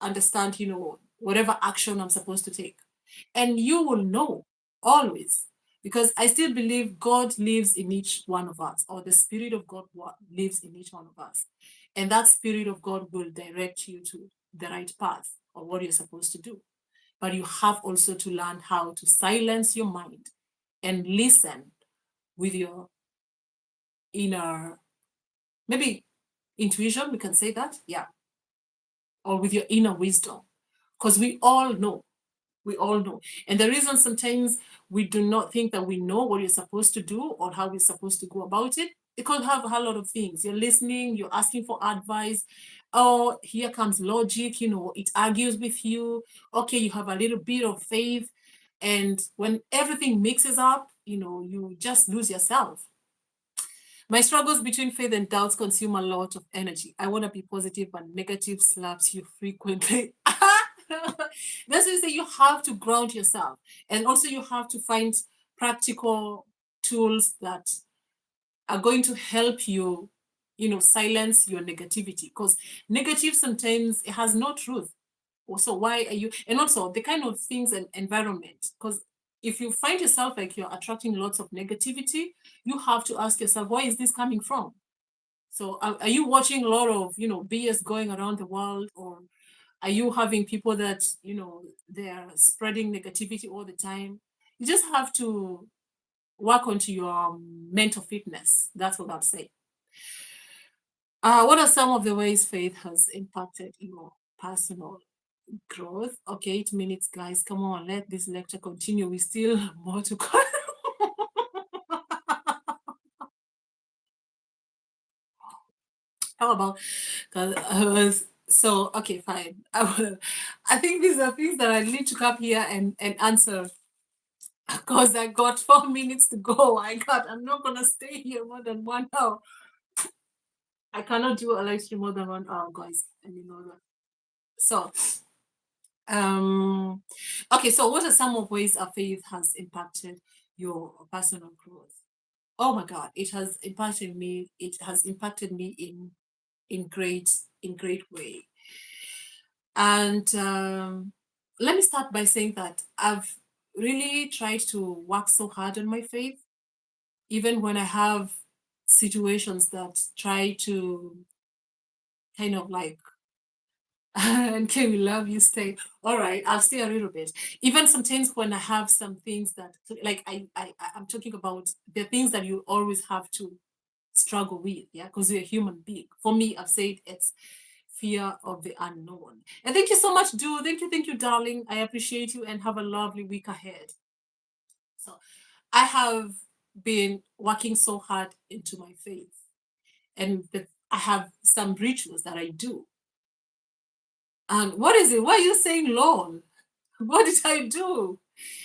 understand, whatever action I'm supposed to take. And you will know always, because I still believe God lives in each one of us, or the Spirit of God lives in each one of us. And that Spirit of God will direct you to the right path or what you're supposed to do. But you have also to learn how to silence your mind and listen with your inner, maybe intuition, we can say that, yeah, or with your inner wisdom. Because we all know. And the reason sometimes we do not think that we know what you're supposed to do or how we're supposed to go about it, it could have a lot of things. You're listening, you're asking for advice. Oh, here comes logic, it argues with you. Okay, you have a little bit of faith. And when everything mixes up, you just lose yourself. My struggles between faith and doubts consume a lot of energy. I want to be positive, but negative slaps you frequently. That's why I say you have to ground yourself. And also you have to find practical tools that are going to help you, silence your negativity. Because negative sometimes it has no truth. So why are you, and also the kind of things and environment, because if you find yourself like you're attracting lots of negativity, you have to ask yourself, where is this coming from? So are you watching a lot of BS going around the world, or are you having people that they're spreading negativity all the time? You just have to work onto your mental fitness. That's what I'd say. What are some of the ways faith has impacted your personal growth? Okay, 8 minutes, guys. Come on, let this lecture continue. We still have more to go. How about, so okay, fine. I think these are things that I need to come here and answer, because I got 4 minutes to go. I'm not gonna stay here more than 1 hour. I cannot do a live stream more than 1 hour, guys, and you know that. So Um, okay, so what are some of ways our faith has impacted your personal growth? Oh my God, it has impacted me. It has impacted me in great way. And let me start by saying that I've really tried to work so hard on my faith, even when I have situations that try to kind of like and can we love you stay. All right, I'll stay a little bit. Even sometimes when I have some things that like I'm talking about the things that you always have to struggle with, yeah, because you're a human being. For me, I've said it's fear of the unknown. And thank you so much, dude. Thank you, darling. I appreciate you and have a lovely week ahead. So I have been working so hard into my faith, and I have some rituals that I do. And what is it? Why are you saying lol? What did I do?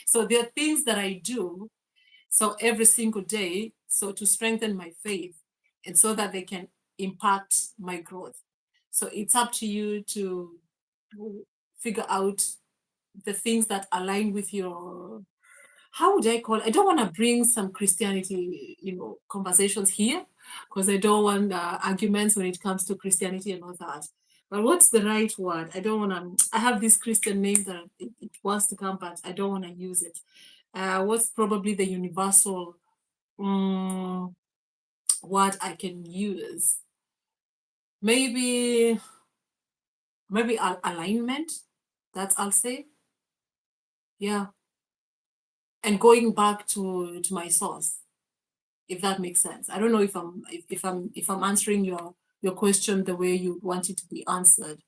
So there are things that I do. So every single day, so to strengthen my faith and so that they can impact my growth. So it's up to you to figure out the things that align with your, how would I call it? I don't want to bring some Christianity, conversations here, because I don't want arguments when it comes to Christianity and all that. But what's the right word? I don't want to. I have this Christian name that it wants to come, but I don't want to use it. What's probably the universal word I can use? Maybe alignment. That's I'll say. Yeah, and going back to my source, if that makes sense. I don't know if I'm answering your question the way you want it to be answered.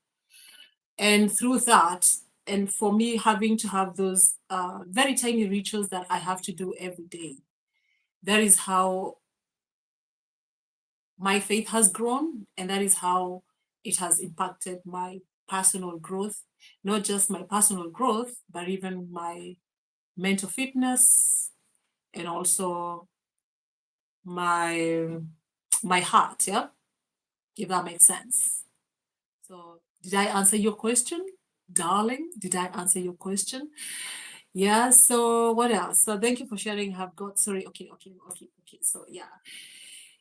And through that, and for me having to have those very tiny rituals that I have to do every day, that is how my faith has grown, and that is how it has impacted my personal growth, not just my personal growth, but even my mental fitness, and also my my heart, yeah, if that makes sense. So did I answer your question, darling? Did I answer your question? Yeah, so what else? So thank you for sharing. Have got, sorry, okay. So yeah.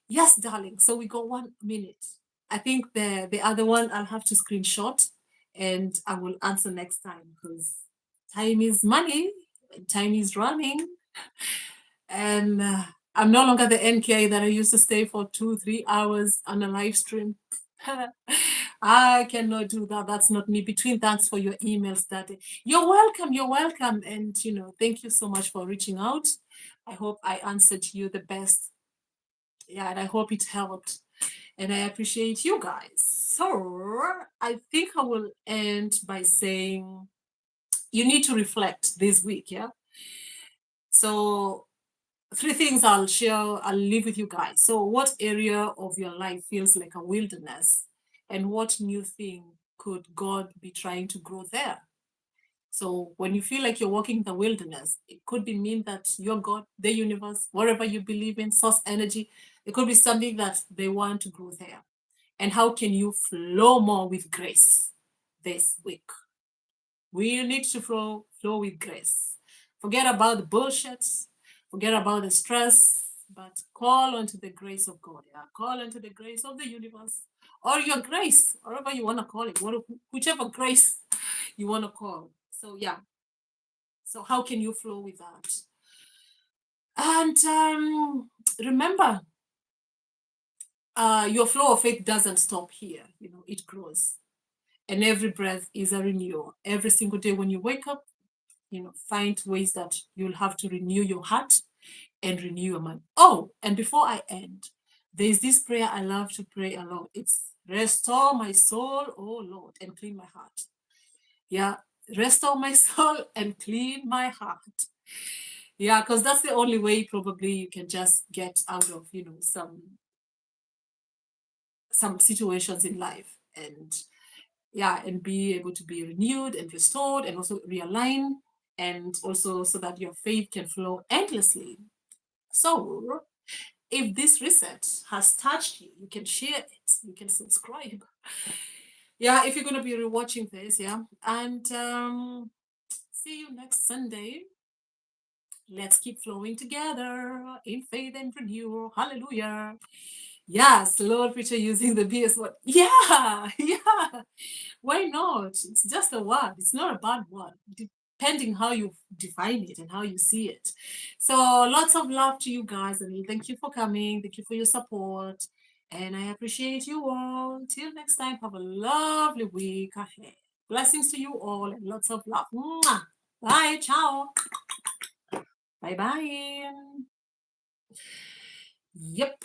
Yes, darling. So we got 1 minute. I think the other one I'll have to screenshot and I will answer next time because time is money, time is running, and I'm no longer the NK that I used to stay for 2, 3 hours on a live stream. I cannot do that. That's not me. Between thanks for your emails, Daddy. You're welcome. You're welcome. And, thank you so much for reaching out. I hope I answered you the best. Yeah, and I hope it helped. And I appreciate you guys. So I think I will end by saying you need to reflect this week. Yeah. So 3 things I'll share, I'll leave with you guys. So, what area of your life feels like a wilderness? And what new thing could God be trying to grow there? So, when you feel like you're walking in the wilderness, it could be mean that your God, the universe, whatever you believe in, source energy, it could be something that they want to grow there. And how can you flow more with grace this week? We need to flow with grace. Forget about the bullshit. Forget about the stress. But call onto the grace of God. Yeah, call onto the grace of the universe, or your grace, whatever you want to call it, whichever grace you want to call. So yeah. So how can you flow with that? And remember, your flow of faith doesn't stop here. It grows, and every breath is a renewal. Every single day when you wake up, find ways that you'll have to renew your heart and renew your mind. Oh, and before I end, there's this prayer I love to pray a lot. It's restore my soul, oh Lord, and clean my heart. Yeah, restore my soul and clean my heart. Yeah, because that's the only way probably you can just get out of, some situations in life. And yeah, and be able to be renewed and restored and also realign, and also so that your faith can flow endlessly. So if this reset has touched you, you can share it, you can subscribe. Yeah, if you're going to be rewatching this, yeah. And see you next Sunday. Let's keep flowing together in faith and renewal. Hallelujah. Yes, Lord preacher using the BS word. Yeah, yeah. Why not? It's just a word. It's not a bad word, depending how you define it and how you see it. So lots of love to you guys, and thank you for coming. Thank you for your support. And I appreciate you all. Till next time, have a lovely week ahead. Blessings to you all and lots of love. Mwah. Bye. Ciao. Bye bye. Yep.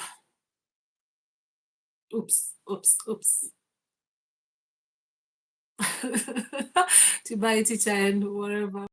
Oops. Oops. Oops. To bye, teacher, and whatever.